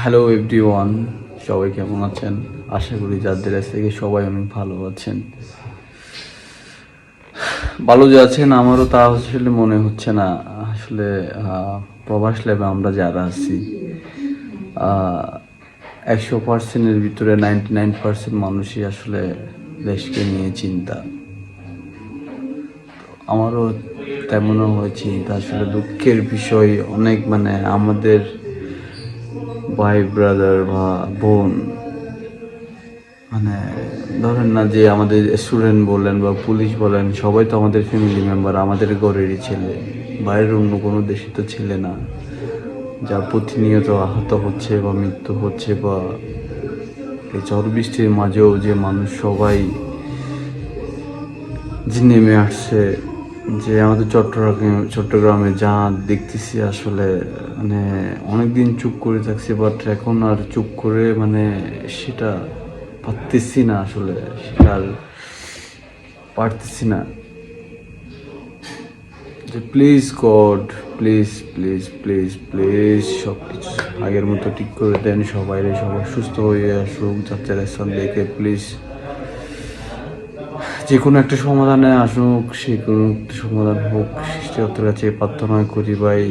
Hello everyone, সবাই কেমন আছেন? আশা করি যাদের কাছ থেকে সবাই অনেক ভালো আছেন। ভালো যে আছেন আমারও তা আসলে মনে হচ্ছে না। আসলে প্রবাস ল্যাবে আমরা যারা আছি 100%-এর ভিতরে 99% মানুষই আসলে দেশকে নিয়ে চিন্তা। আমারও তেমনও হয় চিন্তা। আসলে দুঃখের বিষয় অনেক, মানে আমাদের ভাই ব্রাদার বা বোন, মানে ধরেন না যে আমাদের স্টুডেন্ট বলেন বা পুলিশ বলেন, সবাই তো আমাদের ফ্যামিলি মেম্বার, আমাদের ঘরেরই ছেলে, বাইরের অন্য কোনো দেশে তো ছেলে না, যা প্রতিনিয়ত আহত হচ্ছে বা মৃত্যু হচ্ছে, বা এই ঝড় বৃষ্টির মাঝেও যে মানুষ সবাই যে নেমে আসছে, যে আমাদের চট্টগ্রামে যা দেখতেছি আসলে, মানে অনেকদিন চুপ করে থাকছি, বাট এখন আর চুপ করে মানে সেটা পারতেছি না, আসলে সেটা আর পারতেছি না। যে please god, please please please please সব কিছু আগের মতো ঠিক করে দেন, সবাই সুস্থ হয়ে আসুক, যাচ্ছে রেশন দেখে প্লিজ যে কোনো একটা সমাধানে আসুক, সে কোনো একটা সমাধান হোক। সৃষ্টিকর্তার কাছে প্রার্থনা করি ভাই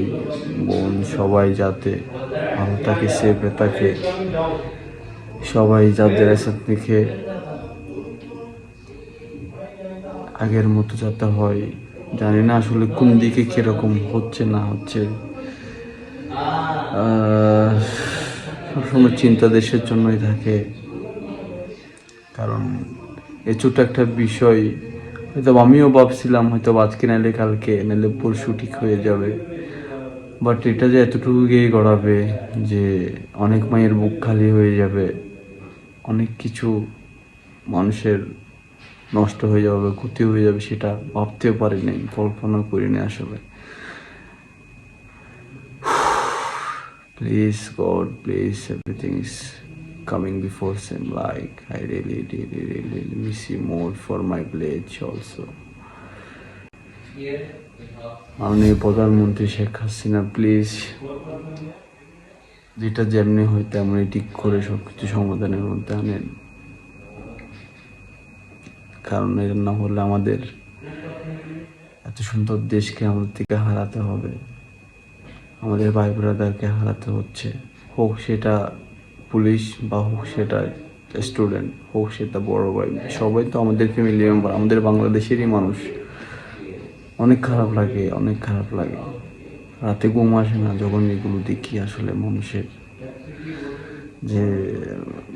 বোন সবাই যাতে ভালো থাকে, সেফে থাকে, সবাই যাদের রেশন দেখে আগের মতো যাতে হয়। জানি না আসলে কোন দিকে কিরকম হচ্ছে না হচ্ছে। সবসময় চিন্তা দেশের জন্যই থাকে, কারণ এ ছোট একটা বিষয় হয়তো আমিও ভাবছিলাম হয়তো আজকে নাইলে কালকে নাইলে পরশু ঠিক হয়ে যাবে, বাট এটা যে এতটুকু গিয়ে গড়াবে যে অনেক মায়ের বুক খালি হয়ে যাবে, অনেক কিছু মানুষের নষ্ট হয়ে যাবে, ক্ষতি হয়ে যাবে, সেটা ভাবতেও পারিনি, কল্পনা করিনি আসলে। Please God, please, everything is coming before same. Like I really miss you more for my village also. মাননীয় প্রধানমন্ত্রী শেখ হাসিনা, প্লিজ যেটা যেমনি হয় তেমনি ঠিক করে সবকিছু সমাধানের মধ্যে আনেন, কারণ এর না হলে আমাদের এত সুন্দর দেশকে আমাদের থেকে হারাতে হবে, আমাদের ভাই ব্রাদারকে হারাতে হচ্ছে, হোক সেটা পুলিশ বা হোক সেটা স্টুডেন্ট, হোক সেটা বড় ভাই, সবাই তো আমাদের ফ্যামিলি মেম্বার, আমাদের বাংলাদেশেরই মানুষ। অনেক খারাপ লাগে, অনেক খারাপ লাগে, রাতে ঘুম আসে না যখন এগুলো দেখি। আসলে মানুষের যে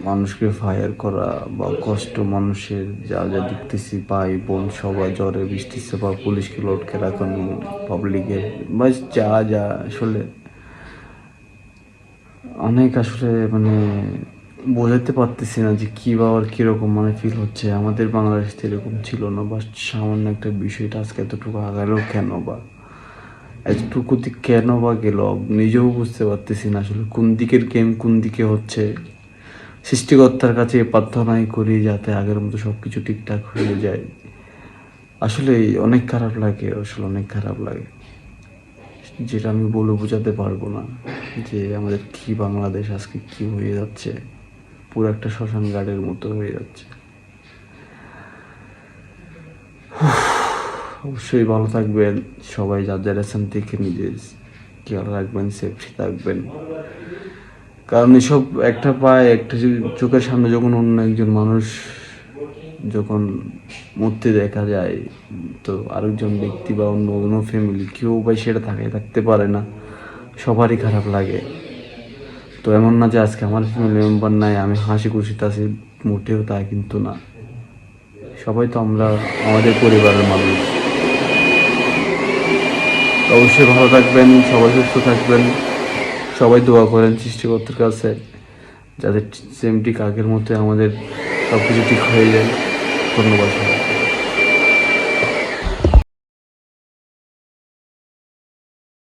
মানুষকে ফায়ার করা বা কষ্ট, মানুষের যা যা দেখতেছি, ভাই বোন সবাই জ্বরে বৃষ্টিছে বা পুলিশকে লটকে রাখানো, পাবলিকের বা যা যা আসলে অনেক, আসলে মানে বোঝাতে পারতেছি না যে কী বা আর কীরকম মানে ফিল হচ্ছে। আমাদের বাংলাদেশ তো এরকম ছিল না, বা সামান্য একটা বিষয়টা আজকে এতটুকু আগালো কেন, বা এতটুকু কেন বা গেল, নিজেও বুঝতে পারতেছি না আসলে কোন দিকের গেম কোন দিকে হচ্ছে। সৃষ্টিকর্তার কাছে প্রার্থনাই করি যাতে আগের মতো সব কিছু ঠিকঠাক হয়ে যায়। আসলে অনেক খারাপ লাগে, আসলে অনেক খারাপ লাগে, যেটা আমি বলে বোঝাতে পারবো না যে আমাদের কি বাংলাদেশ আজকে কি হয়ে যাচ্ছে, পুরো একটা শ্মশান ঘাটের মতো হয়ে যাচ্ছে। অবশ্যই ভালো থাকবেন সবাই, যাদের আছেন থেকে নিজের খেয়াল রাখবেন, সেফটি থাকবেন, কারণ এসব একটা পায় একটা চোখের সামনে যখন অন্য একজন মানুষ যখন মূর্তি দেখা যায়, তো আরেকজন ব্যক্তি বা অন্য কোনো ফ্যামিলি কেউ ভাই সেটা থাকতে পারে না, সবারই খারাপ লাগে। তো এমন না যে আজকে আমার ফ্যামিলি মেম্বার নাই আমি হাসি খুশিতে আছি, মোটেও তা কিন্তু না। সবাই তো আমরা আমাদের পরিবারের মানুষ। অবশ্যই ভালো থাকবেন, সবাই সুস্থ থাকবেন, সবাই দোয়া করেন সৃষ্টিকর্তার কাছে যাতে সেম ঠিক আগের মতো আমাদের সব কিছু ঠিক হয়ে যায়। ধন্যবাদ।